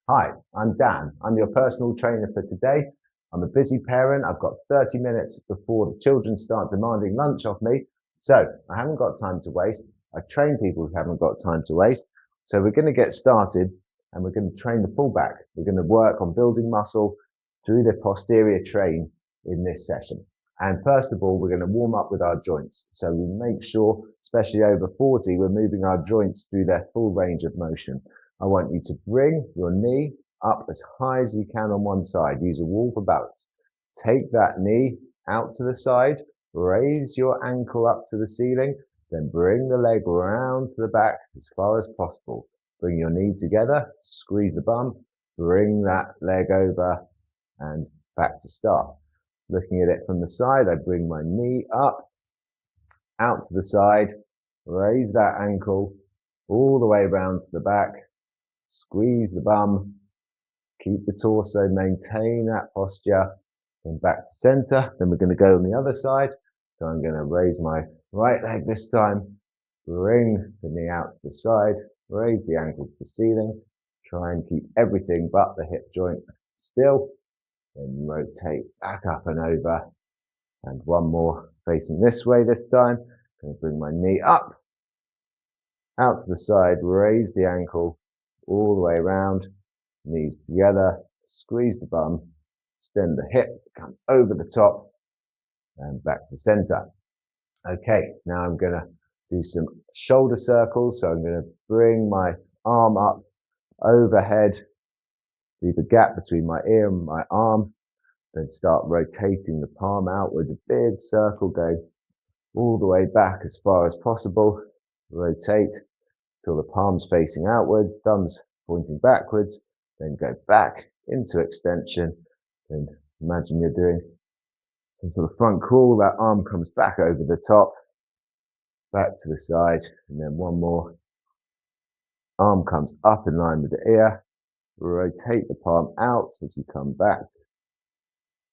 Hi, I'm Dan. I'm your personal trainer for today. I'm a busy parent. I've got 30 minutes before the children start demanding lunch off me. So I haven't got time to waste. I train people who haven't got time to waste. So we're going to get started and we're going to train the pullback. We're going to work on building muscle through the posterior train in this session. And first of all, we're going to warm up with our joints. So we make sure, especially over 40, we're moving our joints through their full range of motion. I want you to bring your knee up as high as you can on one side. Use a wall for balance. Take that knee out to the side, raise your ankle up to the ceiling, then bring the leg round to the back as far as possible. Bring your knee together, squeeze the bum, bring that leg over and back to start. Looking at it from the side, I bring my knee up, out to the side, raise that ankle all the way round to the back, squeeze the bum, keep the torso, maintain that posture, then back to center. Then we're going to go on the other side. So I'm going to raise my right leg this time, bring the knee out to the side, raise the ankle to the ceiling, try and keep everything but the hip joint still, then rotate back up and over. And one more facing this way this time. I'm going to bring my knee up, out to the side, raise the ankle all the way around, knees together, squeeze the bum, extend the hip, come over the top and back to center. Okay, now I'm going to do some shoulder circles. So I'm going to bring my arm up overhead, leave a gap between my ear and my arm, then start rotating the palm outwards, a big circle going all the way back as far as possible. Rotate till the palm's facing outwards, thumbs pointing backwards, then go back into extension. Then imagine you're doing some sort of front crawl. That arm comes back over the top, back to the side, and then one more. Arm comes up in line with the ear. Rotate the palm out as you come back.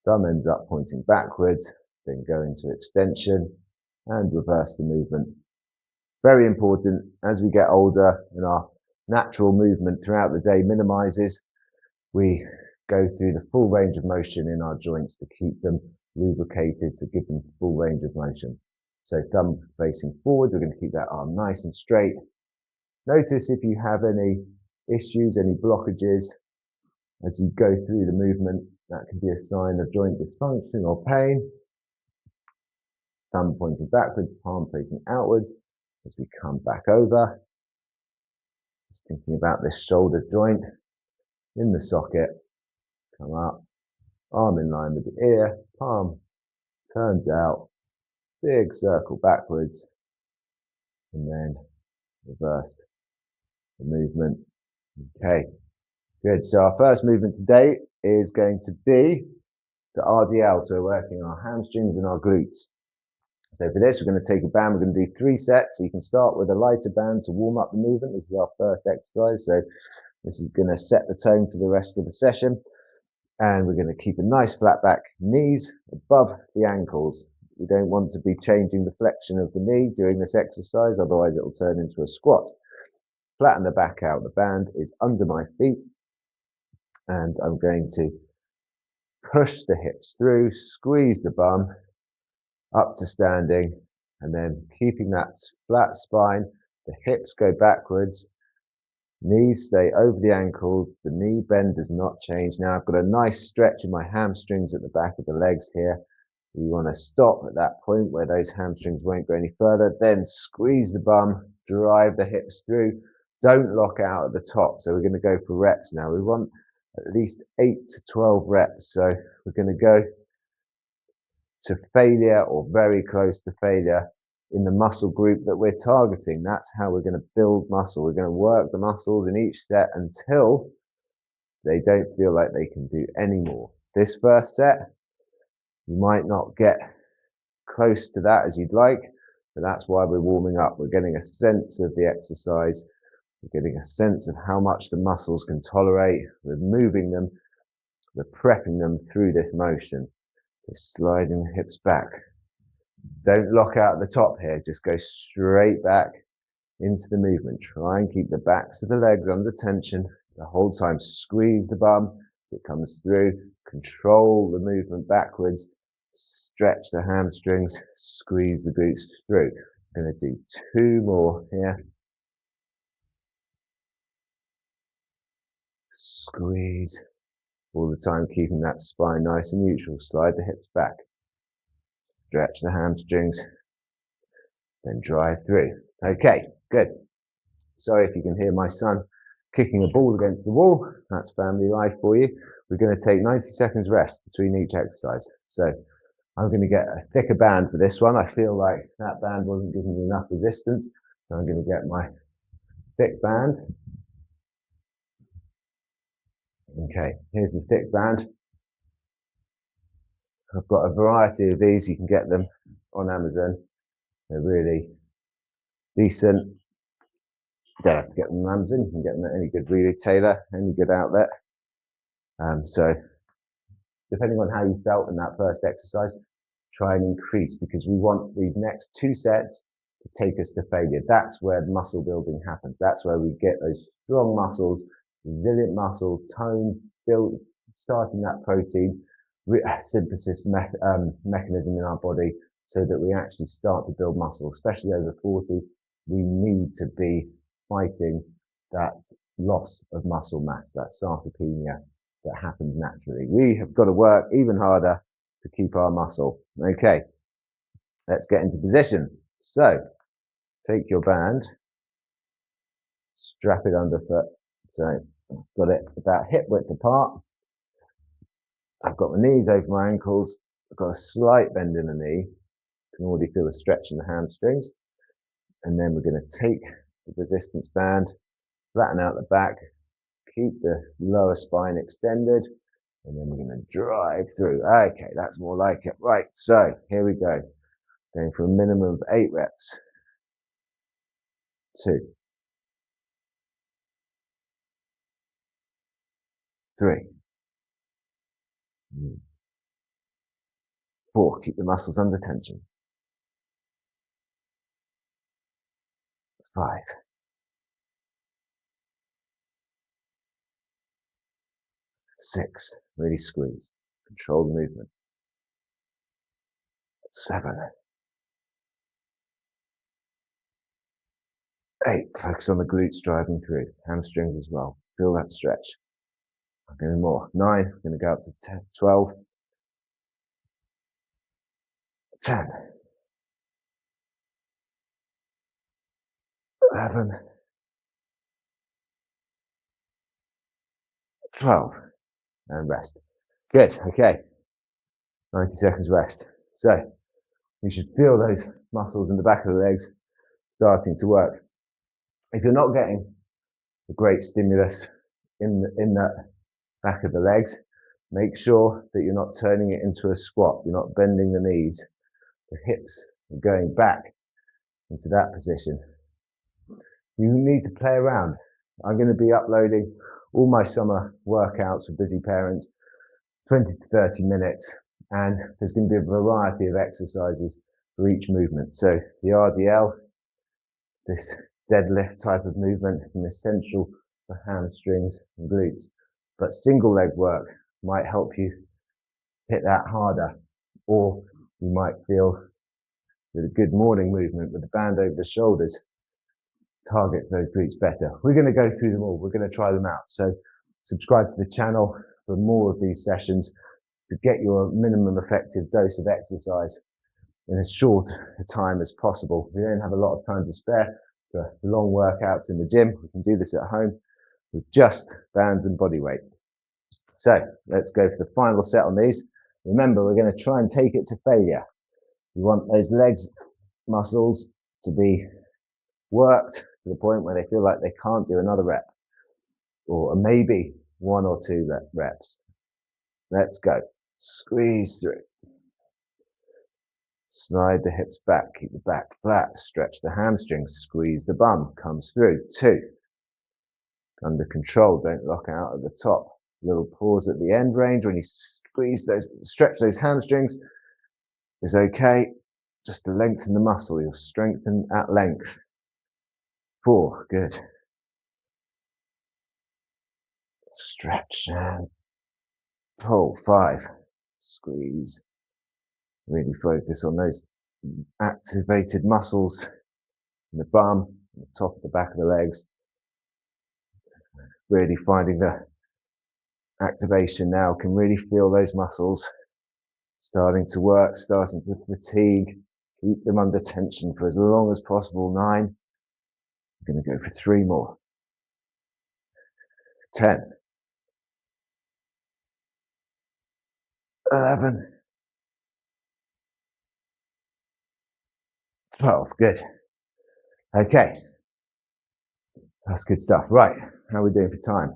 Thumb ends up pointing backwards, then go into extension and reverse the movement. Very important as we get older and our natural movement throughout the day minimizes. We go through the full range of motion in our joints to keep them lubricated, to give them full range of motion. So thumb facing forward, we're going to keep that arm nice and straight. Notice if you have any issues, any blockages as you go through the movement. That can be a sign of joint dysfunction or pain. Thumb pointing backwards, palm facing outwards as we come back over. Just thinking about this shoulder joint in the socket. Come up, arm in line with the ear, palm turns out, big circle backwards, and then reverse the movement. Okay, good. So our first movement today is going to be the RDL. So we're working on our hamstrings and our glutes. So for this, we're going to take a band. We're going to do 3 sets. So you can start with a lighter band to warm up the movement. This is our first exercise. So this is going to set the tone for the rest of the session. And we're going to keep a nice flat back, knees above the ankles. We don't want to be changing the flexion of the knee during this exercise, otherwise it will turn into a squat. Flatten the back out. The band is under my feet. And I'm going to push the hips through, squeeze the bum up to standing, and then keeping that flat spine, the hips go backwards, knees stay over the ankles, the knee bend does not change. Now I've got a nice stretch in my hamstrings at the back of the legs here. We want to stop at that point where those hamstrings won't go any further. Then squeeze the bum, drive the hips through. Don't lock out at the top. So we're going to go for reps now. We want at least 8 to 12 reps. So we're going to go to failure or very close to failure in the muscle group that we're targeting. That's how we're going to build muscle. We're going to work the muscles in each set until they don't feel like they can do any more. This first set, you might not get close to that as you'd like, but that's why we're warming up. We're getting a sense of the exercise. We're getting a sense of how much the muscles can tolerate. We're moving them. We're prepping them through this motion. So sliding the hips back. Don't lock out at the top here. Just go straight back into the movement. Try and keep the backs of the legs under tension. The whole time, squeeze the bum as it comes through. Control the movement backwards. Stretch the hamstrings. Squeeze the glutes through. I'm going to do 2 more here. Squeeze all the time, keeping that spine nice and neutral. Slide the hips back. Stretch the hamstrings. Then drive through. Okay, good. Sorry if you can hear my son kicking a ball against the wall. That's family life for you. We're going to take 90 seconds rest between each exercise. So I'm going to get a thicker band for this one. I feel like that band wasn't giving me enough resistance. So I'm going to get my thick band. Okay, here's the thick band. I've got a variety of these. You can get them on Amazon. They're really decent. You don't have to get them on Amazon. You can get them at any good retailer, any good outlet. So depending on how you felt in that first exercise, try and increase, because we want these next 2 sets to take us to failure. That's where muscle building happens. That's where we get those strong muscles, resilient muscles, tone, build, starting that protein synthesis mechanism in our body, so that we actually start to build muscle. Especially over 40, we need to be fighting that loss of muscle mass, that sarcopenia that happens naturally. We have got to work even harder to keep our muscle. Okay, let's get into position. So take your band, strap it underfoot. So I've got it about hip width apart. I've got my knees over my ankles. I've got a slight bend in the knee. You can already feel the stretch in the hamstrings. And then we're going to take the resistance band, flatten out the back, keep the lower spine extended, and then we're going to drive through. Okay, that's more like it. Right, so here we go. Going for a minimum of 8 reps. 2, 3, 4. Keep the muscles under tension. 5, 6. Really squeeze. Control the movement. 7, 8. Focus on the glutes driving through. Hamstrings as well. Feel that stretch. I'm going more. 9. I'm going to go up to 10, 12. 10. 11. 12. And rest. Good. Okay. 90 seconds rest. So you should feel those muscles in the back of the legs starting to work. If you're not getting a great stimulus in the back of the legs, make sure that you're not turning it into a squat. You're not bending the knees. The hips are going back into that position. You need to play around. I'm going to be uploading all my summer workouts for busy parents, 20 to 30 minutes, and there's going to be a variety of exercises for each movement. So the RDL, this deadlift type of movement, is essential for hamstrings and glutes, but single leg work might help you hit that harder, or you might feel that a good morning movement with the band over the shoulders targets those glutes better. We're going to go through them all. We're going to try them out. So subscribe to the channel for more of these sessions to get your minimum effective dose of exercise in as short a time as possible. We don't have a lot of time to spare for long workouts in the gym. We can do this at home with just bands and body weight. So let's go for the final set on these. Remember, we're going to try and take it to failure. We want those legs muscles to be worked to the point where they feel like they can't do another rep, or maybe 1 or 2 reps. Let's go. Squeeze through. Slide the hips back, keep the back flat, stretch the hamstrings, squeeze the bum, comes through. 2. Under control, don't lock out at the top. Little pause at the end range when you squeeze those, stretch those hamstrings is okay. Just to lengthen the muscle, you'll strengthen at length. 4, good. Stretch and pull. 5. Squeeze. Really focus on those activated muscles in the bum, the top of the back of the legs. Really finding the activation now. Can really feel those muscles starting to work, starting to fatigue. Keep them under tension for as long as possible. 9. I'm going to go for 3 more. 10. 11. 12. Good. Okay. That's good stuff. Right. How are we doing for time?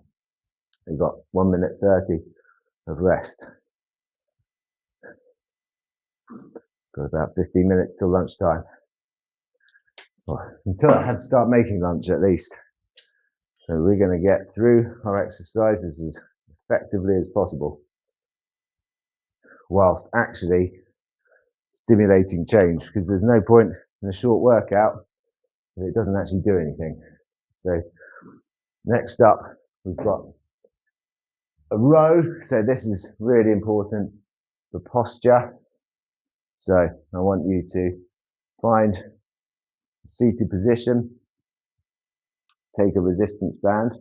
We've got 1 minute 30 of rest. Got about 15 minutes till lunchtime. Well, until I have to start making lunch at least. So we're going to get through our exercises as effectively as possible, whilst actually stimulating change, because there's no point in a short workout if it doesn't actually do anything. So next up, we've got a row. So this is really important for posture. So I want you to find a seated position, take a resistance band,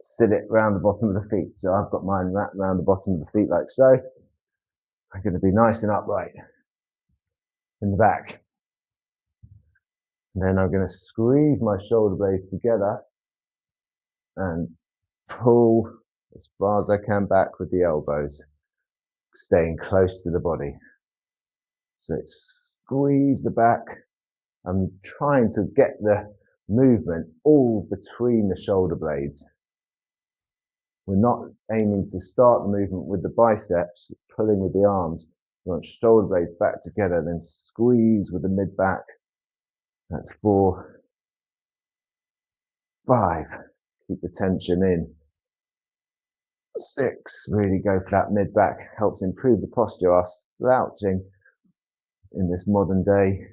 sit it around the bottom of the feet. So I've got mine wrapped around the bottom of the feet like so. I'm going to be nice and upright in the back. And then I'm going to squeeze my shoulder blades together and pull as far as I can back with the elbows, staying close to the body. So squeeze the back. I'm trying to get the movement all between the shoulder blades. We're not aiming to start the movement with the biceps, pulling with the arms. We want shoulder blades back together, then squeeze with the mid back. That's 4, 5. Keep the tension in. 6. Really go for that mid back. Helps improve the posture. Our slouching in this modern day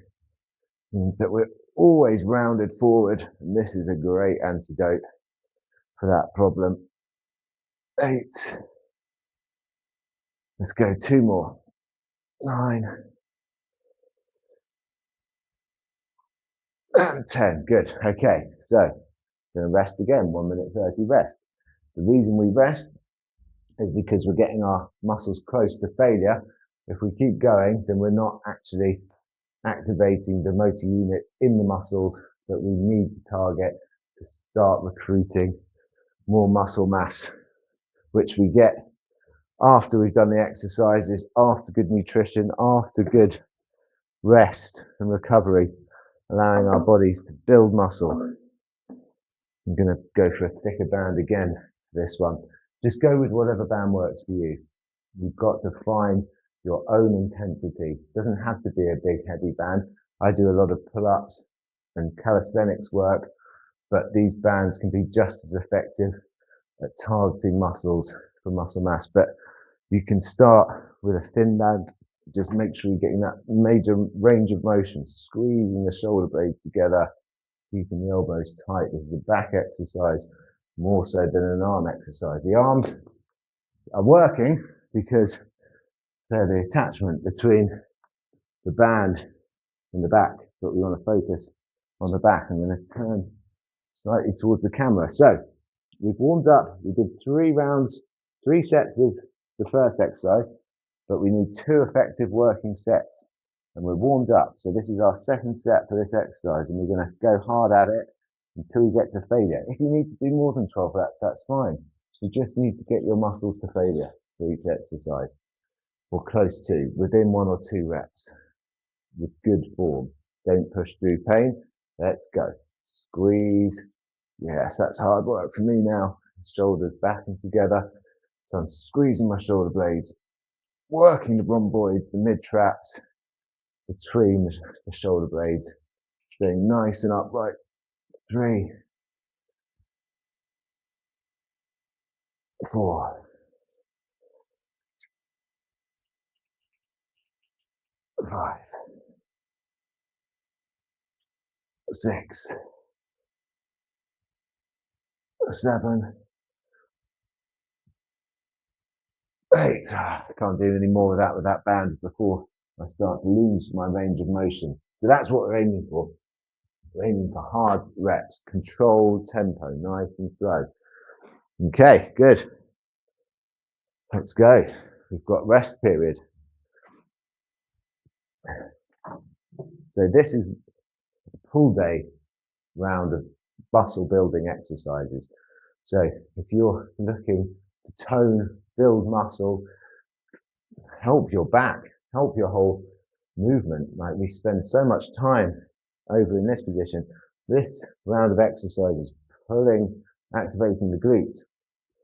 means that we're always rounded forward, and this is a great antidote for that problem. 8. Let's go 2 more. 9. And 10. Good. Okay, so going to rest again. 1 minute 30 rest. The reason we rest is because we're getting our muscles close to failure. If we keep going, then we're not actually activating the motor units in the muscles that we need to target to start recruiting more muscle mass, which we get after we've done the exercises, after good nutrition, after good rest and recovery, allowing our bodies to build muscle. I'm going to go for a thicker band again for this one. Just go with whatever band works for you. You've got to find your own intensity. It doesn't have to be a big, heavy band. I do a lot of pull-ups and calisthenics work, but these bands can be just as effective at targeting muscles for muscle mass. But you can start with a thin band. Just make sure you're getting that major range of motion, squeezing the shoulder blades together, keeping the elbows tight. This is a back exercise more so than an arm exercise. The arms are working because they're the attachment between the band and the back, but we want to focus on the back. I'm going to turn slightly towards the camera. So we've warmed up. We did 3 rounds, 3 sets of the first exercise, but we need 2 effective working sets, and we're warmed up. So this is our second set for this exercise, and we're going to go hard at it until we get to failure. If you need to do more than 12 reps, that's fine. You just need to get your muscles to failure for each exercise, or close to, within 1 or 2 reps, with good form. Don't push through pain. Let's go. Squeeze. Yes, that's hard work for me now. Shoulders back and together. So I'm squeezing my shoulder blades, working the rhomboids, the mid traps, between the shoulder blades, staying nice and upright. 3, 4, 5, 6, 7, 8. Can't do any more of that with that band before I start to lose my range of motion. So that's what we're aiming for. We're aiming for hard reps, controlled tempo, nice and slow. Okay, good. Let's go. We've got rest period. So this is a pull day round of muscle building exercises. So if you're looking to tone, build muscle, help your back, help your whole movement, like we spend so much time over in this position, this round of exercises, pulling, activating the glutes,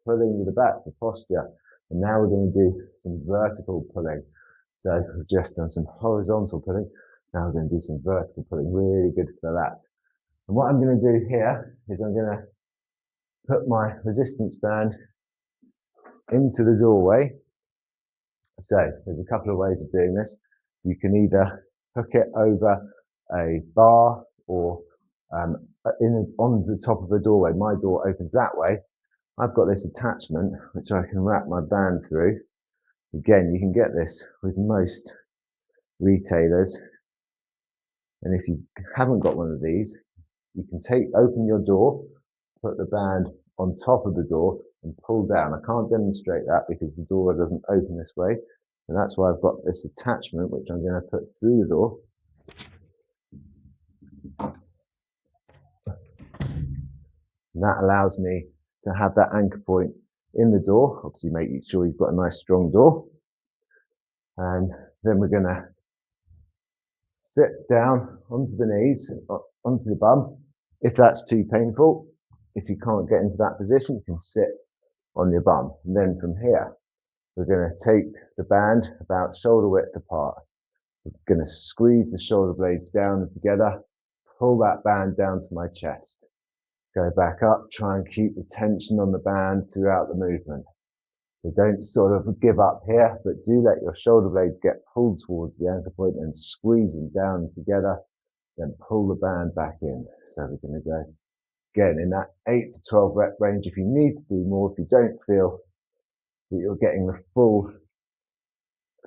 pulling with the back, the posture, and now we're going to do some vertical pulling. So we've just done some horizontal pulling, now we're going to do some vertical pulling, really good for the lats. And what I'm going to do here is I'm going to put my resistance band into the doorway. So there's a couple of ways of doing this. You can either hook it over a bar or on the top of a doorway. My door opens that way. I've got this attachment which I can wrap my band through. Again, you can get this with most retailers. And if you haven't got one of these, you can open your door, put the band on top of the door and pull down. I can't demonstrate that because the door doesn't open this way. And that's why I've got this attachment, which I'm going to put through the door. And that allows me to have that anchor point in the door. Obviously, make sure you've got a nice strong door. And then we're going to sit down onto the knees, onto the bum, if that's too painful. If you can't get into that position, you can sit on your bum. And then from here, we're going to take the band about shoulder width apart. We're going to squeeze the shoulder blades down together, pull that band down to my chest. Go back up, try and keep the tension on the band throughout the movement. So don't sort of give up here, but do let your shoulder blades get pulled towards the anchor point and squeeze them down together, then pull the band back in. So we're going to go again in that 8 to 12 rep range. If you need to do more, if you don't feel that you're getting the full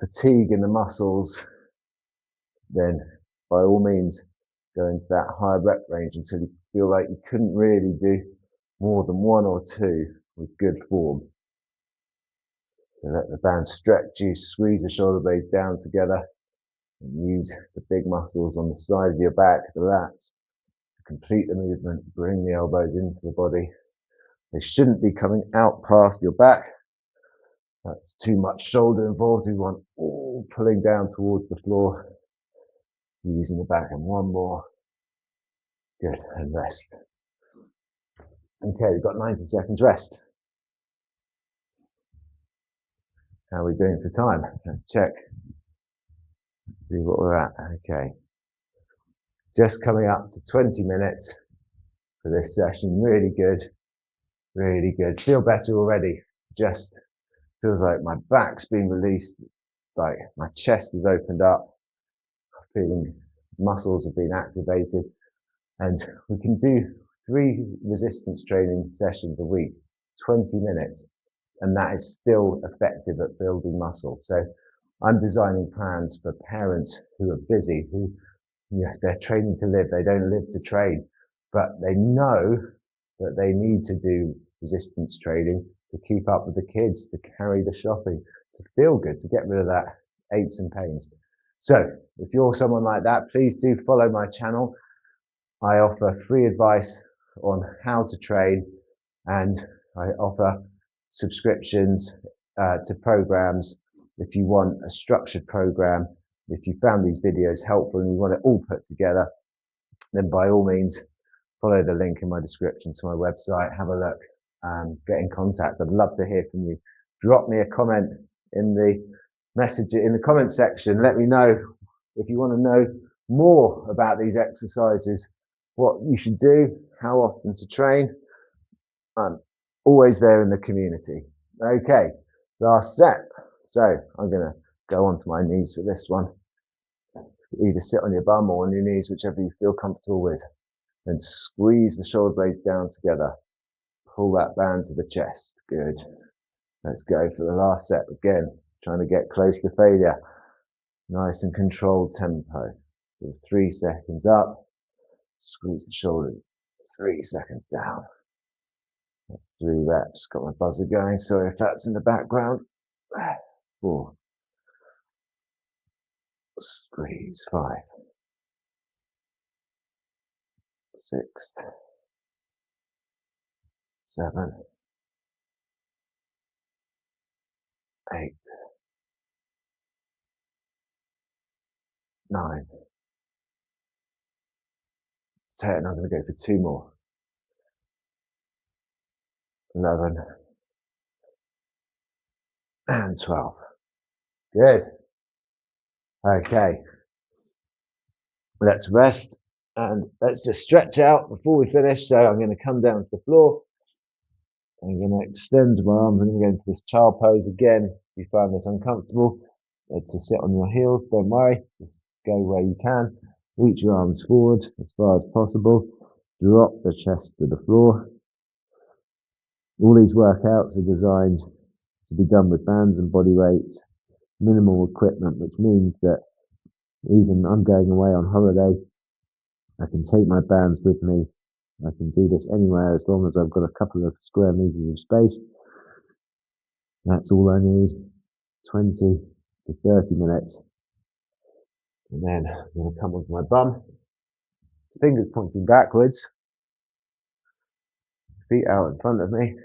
fatigue in the muscles, then by all means go into that higher rep range until you feel like you couldn't really do more than 1 or 2 with good form. So let the band stretch you, squeeze the shoulder blades down together, and use the big muscles on the side of your back, the lats, to complete the movement. Bring the elbows into the body. They shouldn't be coming out past your back. That's too much shoulder involved. We want all pulling down towards the floor, using the back. And 1 more. Good, and rest. Okay, we've got 90 seconds rest. How are we doing for time? Let's check. Let's see what we're at. Okay. Just coming up to 20 minutes for this session. Really good. Really good. Feel better already. Just feels like my back's been released, like my chest has opened up. Feeling muscles have been activated. And we can do 3 resistance training sessions a week, 20 minutes. And that is still effective at building muscle. So I'm designing plans for parents who are busy, who they're training to live. They don't live to train, but they know that they need to do resistance training to keep up with the kids, to carry the shopping, to feel good, to get rid of that aches and pains. So if you're someone like that, please do follow my channel. I offer free advice on how to train, and I offer subscriptions to programs. If you want a structured program, if you found these videos helpful and you want it all put together, then by all means follow the link in my description to my website, have a look, get in contact. I'd love to hear from you. Drop me a comment in the comment section. Let me know if you want to know more about these exercises, what you should do, how often to train. I'm always there in the community. Okay, last set. So I'm going to go onto my knees for this one. Either sit on your bum or on your knees, whichever you feel comfortable with. Then squeeze the shoulder blades down together. Pull that band to the chest. Good. Let's go for the last set again. Trying to get close to failure. Nice and controlled tempo. So 3 seconds up. Squeeze the shoulder. 3 seconds down. That's 3 reps. Got my buzzer going. Sorry if that's in the background. 4. Squeeze. 5. 6. 7. 8. 9. 10. I'm going to go for 2 more. 11. And 12. Good. Okay. Let's rest and let's just stretch out before we finish. So I'm going to come down to the floor. I'm going to extend my arms. I'm going to go into this child pose again. If you find this uncomfortable, to sit on your heels, don't worry. Just go where you can. Reach your arms forward as far as possible. Drop the chest to the floor. All these workouts are designed to be done with bands and body weights, minimal equipment, which means that even I'm going away on holiday, I can take my bands with me. I can do this anywhere as long as I've got a couple of square meters of space. That's all I need, 20 to 30 minutes. And then I'm going to come onto my bum, fingers pointing backwards, feet out in front of me.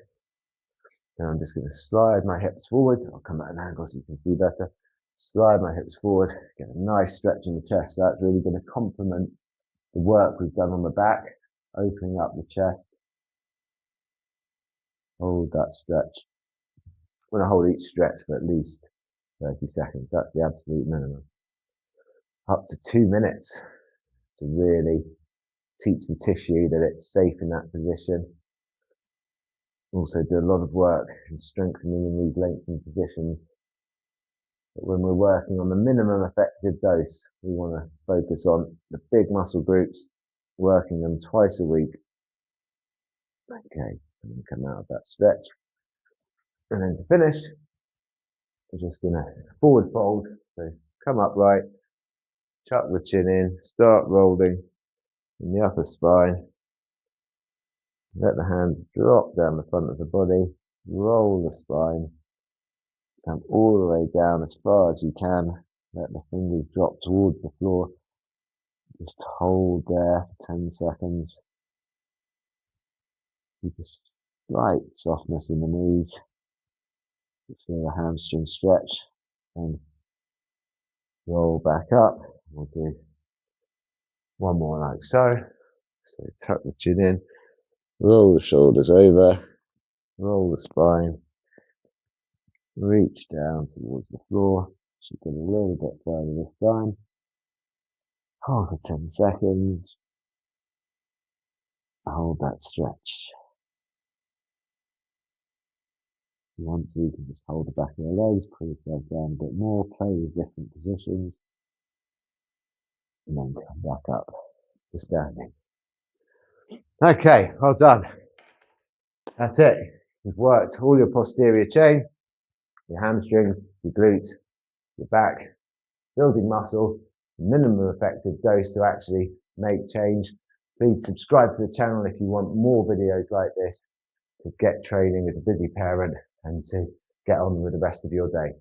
And I'm just going to slide my hips forwards. I'll come at an angle so you can see better. Slide my hips forward, get a nice stretch in the chest. That's really going to complement the work we've done on the back, opening up the chest. Hold that stretch. I'm going to hold each stretch for at least 30 seconds. That's the absolute minimum. Up to 2 minutes to really teach the tissue that it's safe in that position. Also do a lot of work in strengthening in these lengthened positions. But when we're working on the minimum effective dose, we want to focus on the big muscle groups, working them twice a week. Okay, I'm going to come out of that stretch. And then to finish, we're just going to forward fold. So come upright, chuck the chin in, start rolling in the upper spine. Let the hands drop down the front of the body, roll the spine, come all the way down as far as you can. Let the fingers drop towards the floor. Just hold there for 10 seconds. Keep a slight softness in the knees. Feel the hamstring stretch and roll back up. We'll do one more like so. So tuck the chin in, roll the shoulders over, roll the spine, reach down towards the floor. Should get a little bit further this time. Hold for 10 seconds. Hold that stretch. If you want to, you can just hold the back of your legs, pull yourself down a bit more, play with different positions, and then come back up to standing. Okay, well done. That's it. You've worked all your posterior chain, your hamstrings, your glutes, your back, building muscle, minimum effective dose to actually make change. Please subscribe to the channel if you want more videos like this to get training as a busy parent and to get on with the rest of your day.